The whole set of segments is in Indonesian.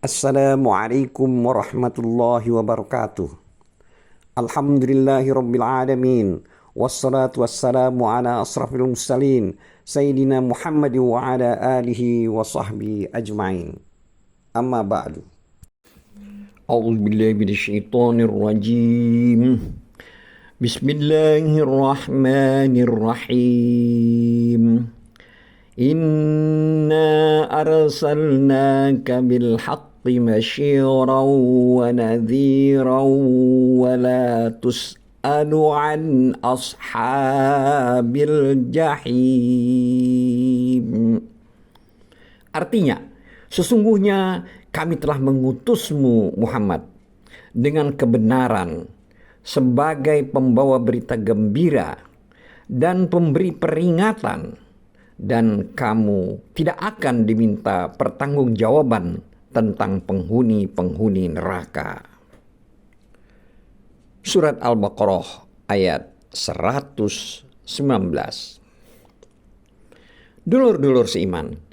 Assalamualaikum warahmatullahi wabarakatuh. Alhamdulillahi rabbil alamin. Wassalatu wassalamu ala asrafil mursalin Sayyidina Muhammad wa ala alihi wa sahbihi ajma'in. Amma ba'du. A'udzu billahi minasyaitonir rajim. Bismillahirrahmanirrahim. Inna arsalnaka bil haqqi basyiran wa nadhiran wa la tus'alu an ashabil jahim. Artinya, sesungguhnya kami telah mengutusmu Muhammad dengan kebenaran sebagai pembawa berita gembira dan pemberi peringatan, dan kamu tidak akan diminta pertanggungjawaban tentang penghuni-penghuni neraka. Surat Al-Baqarah ayat 119. Dulur-dulur seiman,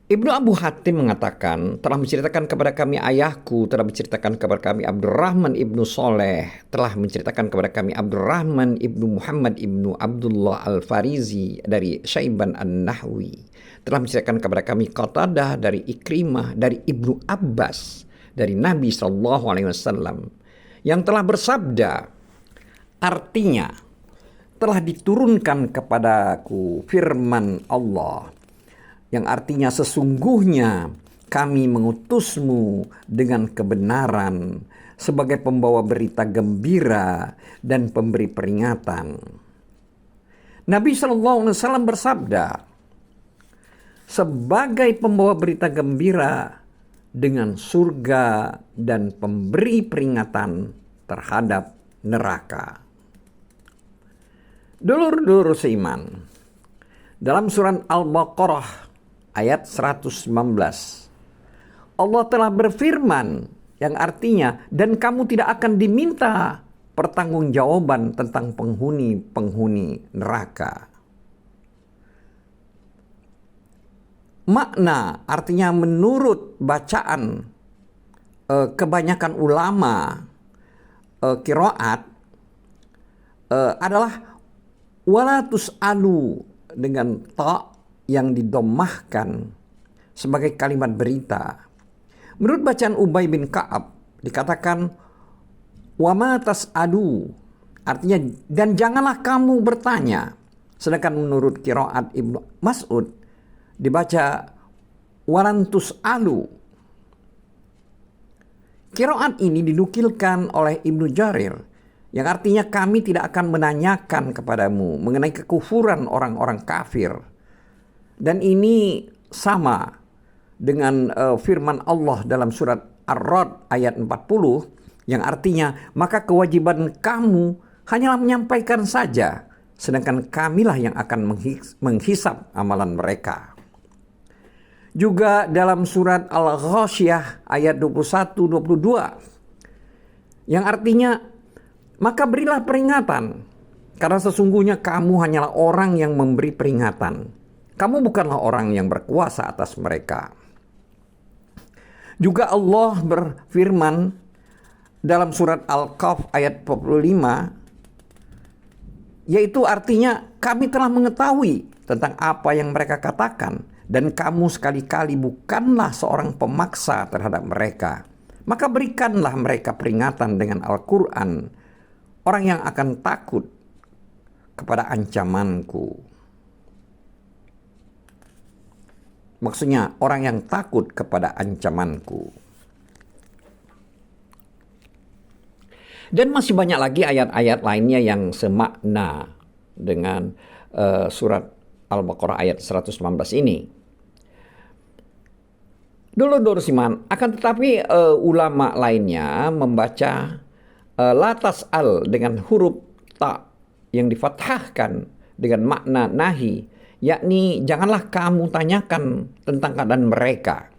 Ibnu Abu Hatim mengatakan, telah menceritakan kepada kami ayahku, telah menceritakan kepada kami Abdurrahman ibnu Soleh, telah menceritakan kepada kami Abdurrahman ibnu Muhammad ibnu Abdullah al-Farizi dari Syaiban an-Nahwi, telah menceritakan kepada kami Qatadah dari Ikrimah dari Ibnu Abbas dari Nabi SAW yang telah bersabda, artinya telah diturunkan kepadaku firman Allah yang artinya sesungguhnya kami mengutusmu dengan kebenaran sebagai pembawa berita gembira dan pemberi peringatan. Nabi SAW bersabda, sebagai pembawa berita gembira dengan surga dan pemberi peringatan terhadap neraka. Dulur-dulur seiman, dalam surat Al-Baqarah ayat 119, Allah telah berfirman yang artinya, dan kamu tidak akan diminta pertanggungjawaban tentang penghuni-penghuni neraka. Makna artinya menurut bacaan kebanyakan ulama qiraat adalah wala tus'alu dengan ta yang didomahkan sebagai kalimat berita. Menurut bacaan Ubay bin Ka'ab dikatakan wama tas'adu, artinya dan janganlah kamu bertanya. Sedangkan menurut qiraat Ibnu Mas'ud dibaca walan tus'alu. Qiraat ini dinukilkan oleh Ibnu Jarir yang artinya kami tidak akan menanyakan kepadamu mengenai kekufuran orang-orang kafir. Dan ini sama dengan firman Allah dalam surat Ar-Ra'd ayat 40 yang artinya maka kewajiban kamu hanyalah menyampaikan saja, sedangkan kamilah yang akan menghisap amalan mereka. Juga dalam surat Al-Ghasyiyah ayat 21-22 yang artinya maka berilah peringatan, karena sesungguhnya kamu hanyalah orang yang memberi peringatan. Kamu bukanlah orang yang berkuasa atas mereka. Juga Allah berfirman dalam surat Al-Kahf ayat 45, yaitu artinya kami telah mengetahui tentang apa yang mereka katakan, dan kamu sekali-kali bukanlah seorang pemaksa terhadap mereka. Maka berikanlah mereka peringatan dengan Al-Quran, orang yang akan takut kepada ancamanku. Maksudnya orang yang takut kepada ancamanku. Dan masih banyak lagi ayat-ayat lainnya yang semakna dengan surat Al-Baqarah ayat 119 ini. Dulur-dulur siman, akan tetapi ulama lainnya membaca latas al dengan huruf ta yang difathahkan dengan makna nahi, yakni janganlah kamu tanyakan tentang keadaan mereka.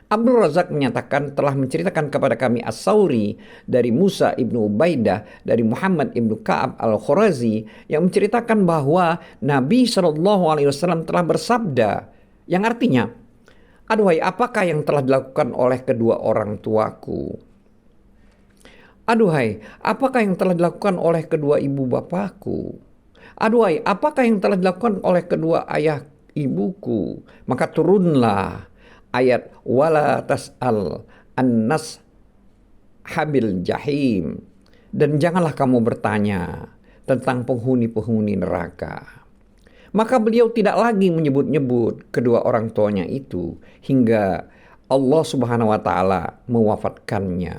Abdul Razak menyatakan telah menceritakan kepada kami As-Sauri dari Musa ibnu Ubaidah dari Muhammad ibnu Ka'ab al-Khurazi yang menceritakan bahwa Nabi SAW telah bersabda yang artinya Aduhai, apakah yang telah dilakukan oleh kedua orang tuaku? Aduhai, apakah yang telah dilakukan oleh kedua ibu bapakku? Aduhai, apakah yang telah dilakukan oleh kedua ayah ibuku? Maka turunlah ayat wala tas'al annas habil jahim, dan janganlah kamu bertanya tentang penghuni-penghuni neraka. Maka beliau tidak lagi menyebut-nyebut kedua orang tuanya itu hingga Allah Subhanahu wa taala mewafatkannya.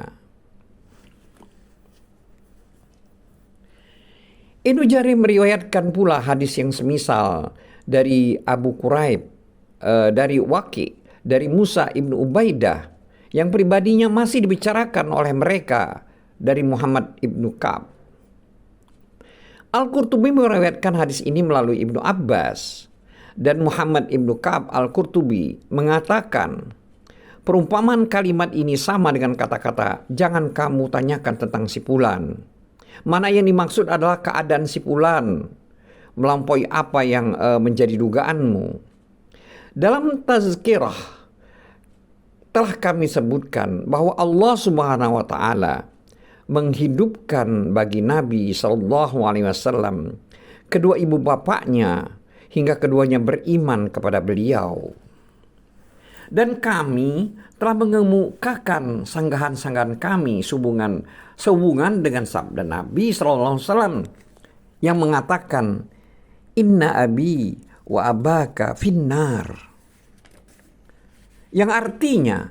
Ibnu Jarir meriwayatkan pula hadis yang semisal dari Abu Quraib, dari Waqi, dari Musa ibnu Ubaidah, yang pribadinya masih dibicarakan oleh mereka dari Muhammad ibnu Ka'ab. Al-Qurtubi meriwayatkan hadis ini melalui Ibnu Abbas, dan Muhammad ibnu Ka'ab Al-Qurtubi mengatakan, perumpamaan kalimat ini sama dengan kata-kata jangan kamu tanyakan tentang si fulan. Mana yang dimaksud adalah keadaan si fulan melampaui apa yang menjadi dugaanmu. Dalam tazkirah telah kami sebutkan bahwa Allah Subhanahu wa taala menghidupkan bagi Nabi Shallallahu Alaihi Wasallam kedua ibu bapaknya hingga keduanya beriman kepada beliau. Dan kami telah mengemukakan sanggahan-sanggahan kami sehubungan dengan sabda Nabi Shallallahu Alaihi Wasallam yang mengatakan inna abi wa abaka finnar, yang artinya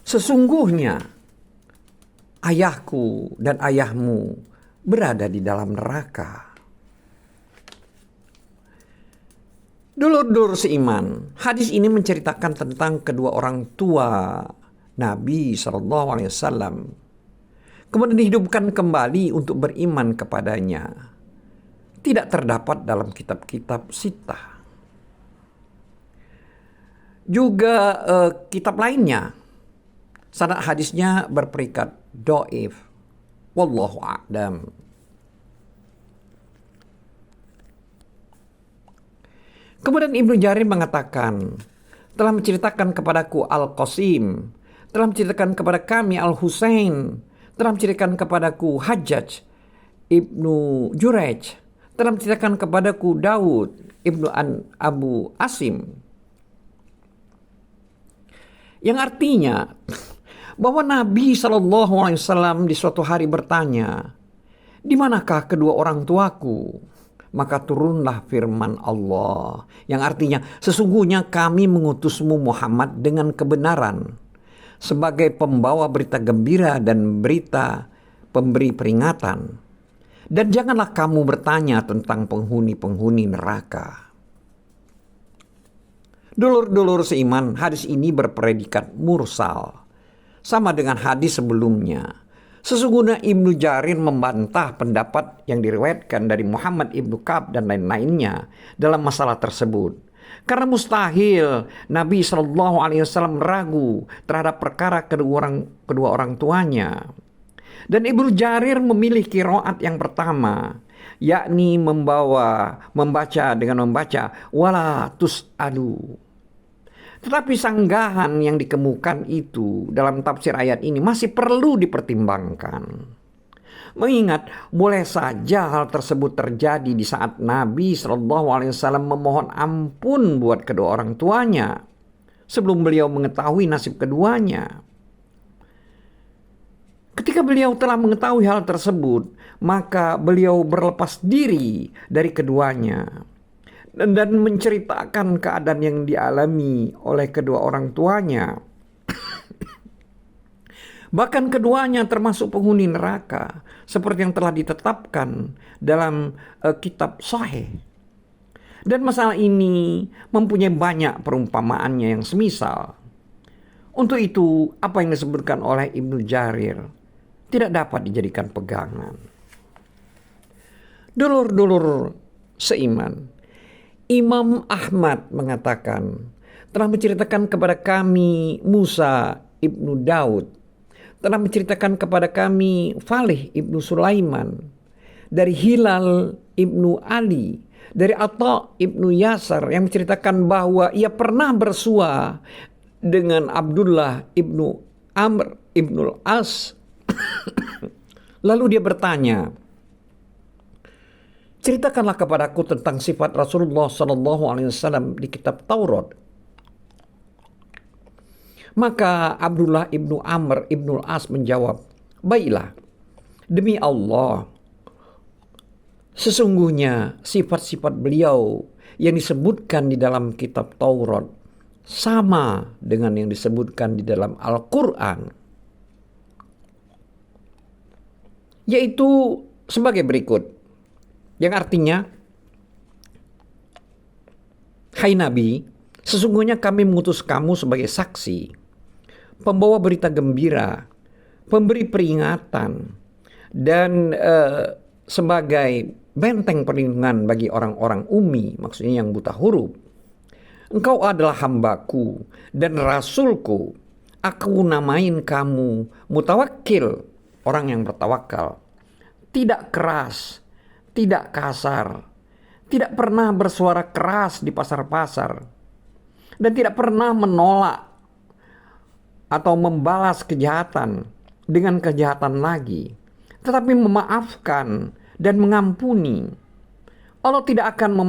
sesungguhnya ayahku dan ayahmu berada di dalam neraka. Dulur-dulur seiman, hadis ini menceritakan tentang kedua orang tua Nabi Shallallahu Alaihi Wasallam, kemudian dihidupkan kembali untuk beriman kepadanya. Tidak terdapat dalam kitab-kitab sitah. Juga kitab lainnya, sanad hadisnya berperingkat dhaif. Wallahu a'lam. Kemudian Ibnu Jarir mengatakan, telah menceritakan kepadaku Al-Qasim, telah menceritakan kepada kami Al-Husain, telah menceritakan kepadaku Hajjaj Ibnu Jurayj, telah menceritakan kepadaku Daud Ibnu Abu Asim. Yang artinya bahwa Nabi Shallallahu Alaihi Wasallam di suatu hari bertanya, di manakah kedua orang tuaku? Maka turunlah firman Allah yang artinya, sesungguhnya kami mengutusmu Muhammad dengan kebenaran sebagai pembawa berita gembira dan berita pemberi peringatan. Dan janganlah kamu bertanya tentang penghuni-penghuni neraka. Dulur-dulur seiman, hadis ini berpredikat mursal, sama dengan hadis sebelumnya. Sesungguhnya Ibnu Jarir membantah pendapat yang diriwayatkan dari Muhammad ibnu Ka'ab dan lain-lainnya dalam masalah tersebut. Karena mustahil Nabi Shallallahu Alaihi Wasallam ragu terhadap perkara kedua orang tuanya. Dan Ibnu Jarir memilih qiraat yang pertama, yakni membaca dengan membaca wala tus'alu. Tetapi sanggahan yang dikemukakan itu dalam tafsir ayat ini masih perlu dipertimbangkan. Mengingat boleh saja hal tersebut terjadi di saat Nabi Shallallahu Alaihi Wasallam memohon ampun buat kedua orang tuanya sebelum beliau mengetahui nasib keduanya. Ketika beliau telah mengetahui hal tersebut, maka beliau berlepas diri dari keduanya dan menceritakan keadaan yang dialami oleh kedua orang tuanya. Bahkan keduanya termasuk penghuni neraka, seperti yang telah ditetapkan dalam kitab Sahih. Dan masalah ini mempunyai banyak perumpamaannya yang semisal. Untuk itu, apa yang disebutkan oleh Ibnu Jarir tidak dapat dijadikan pegangan. Dulur-dulur seiman, Imam Ahmad mengatakan, telah menceritakan kepada kami Musa ibnu Daud, telah menceritakan kepada kami Falih ibnu Sulaiman, dari Hilal ibnu Ali, dari Atha ibnu Yasar yang menceritakan bahwa ia pernah bersua dengan Abdullah ibnu Amr ibnul As. Lalu dia bertanya, ceritakanlah kepadaku tentang sifat Rasulullah SAW di kitab Taurat. Maka Abdullah ibnu Amr ibnul As menjawab, baiklah, demi Allah, sesungguhnya sifat-sifat beliau yang disebutkan di dalam kitab Taurat sama dengan yang disebutkan di dalam Al-Quran, yaitu sebagai berikut, yang artinya, hai Nabi, sesungguhnya kami mengutus kamu sebagai saksi, pembawa berita gembira, pemberi peringatan, dan sebagai benteng perlindungan bagi orang-orang ummi, maksudnya yang buta huruf. Engkau adalah hambaku dan rasulku. Aku namain kamu mutawakkil, orang yang bertawakal. Tidak keras, tidak kasar, tidak pernah bersuara keras di pasar-pasar, dan tidak pernah menolak atau membalas kejahatan dengan kejahatan lagi, tetapi memaafkan dan mengampuni. Allah tidak akan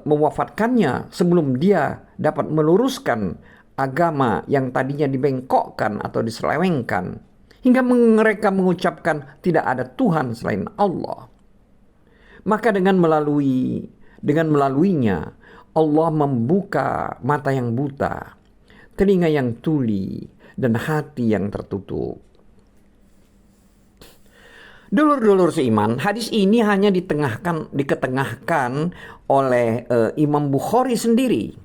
mewafatkannya sebelum dia dapat meluruskan agama yang tadinya dibengkokkan atau diselewengkan, hingga mereka mengucapkan tidak ada Tuhan selain Allah. Maka dengan melaluinya Allah membuka mata yang buta, telinga yang tuli, dan hati yang tertutup. Dulur-dulur seiman, hadis ini hanya diketengahkan oleh Imam Bukhari sendiri.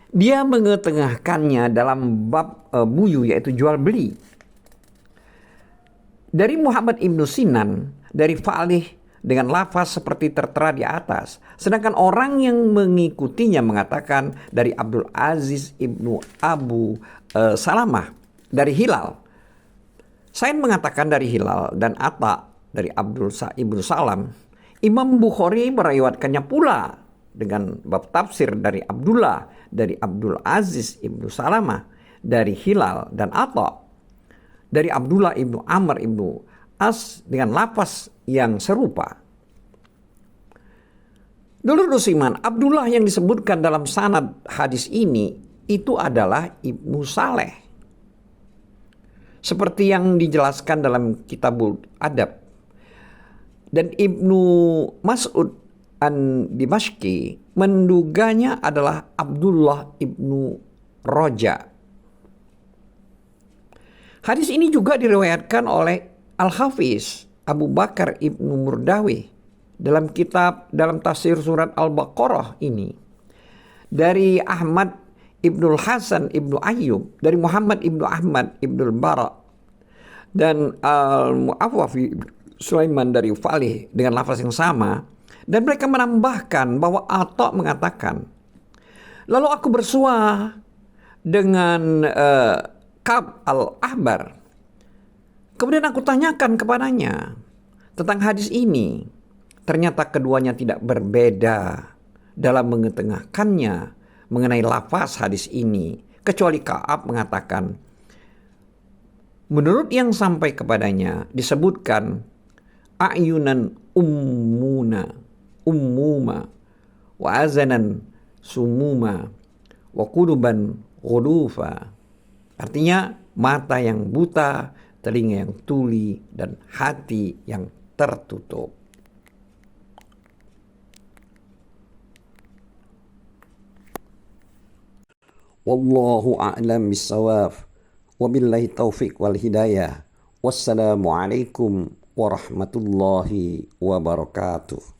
Dia mengetengahkannya dalam bab buyu, yaitu jual beli. Dari Muhammad ibnu Sinan, dari Fa'lih dengan lafaz seperti tertera di atas. Sedangkan orang yang mengikutinya mengatakan dari Abdul Aziz ibnu Abu Salamah dari Hilal. Sain mengatakan dari Hilal dan Atha dari Abdul ibnu Salam. Imam Bukhari meriwayatkannya pula dengan bab tafsir dari Abdullah dari Abdul Aziz ibnu Salamah dari Hilal dan Atha dari Abdullah ibnu Amr ibnu As dengan lafaz yang serupa. Dulur Nusiman, Abdullah yang disebutkan dalam sanad hadis ini itu adalah Ibnu Saleh. Seperti yang dijelaskan dalam Kitabul Adab. Dan Ibnu Mas'ud An-Dimashqi menduganya adalah Abdullah ibnu Roja. Hadis ini juga diriwayatkan oleh Al-Hafiz Abu Bakar ibnu Murdawi dalam tafsir surat Al-Baqarah ini. Dari Ahmad ibnul Hasan ibnu Ayyub, dari Muhammad ibnu Ahmad ibnul Bara, dan Al-Mu'awwafi Sulaiman dari Fa'lih dengan lafaz yang sama. Dan mereka menambahkan bahwa Atha mengatakan, lalu aku bersua dengan Ka'b al-Ahbar. Kemudian aku tanyakan kepadanya tentang hadis ini. Ternyata keduanya tidak berbeda dalam mengetengahkannya mengenai lafaz hadis ini. Kecuali Ka'ab mengatakan, menurut yang sampai kepadanya disebutkan a'yunan ummuma wa azanan sumuma wa quluban ghudufa. Artinya mata yang buta, telinga yang tuli, dan hati yang tertutup. Wallahu a'lam bissawab. Wabillahi taufiq wal hidayah. Wassalamualaikum warahmatullahi wabarakatuh.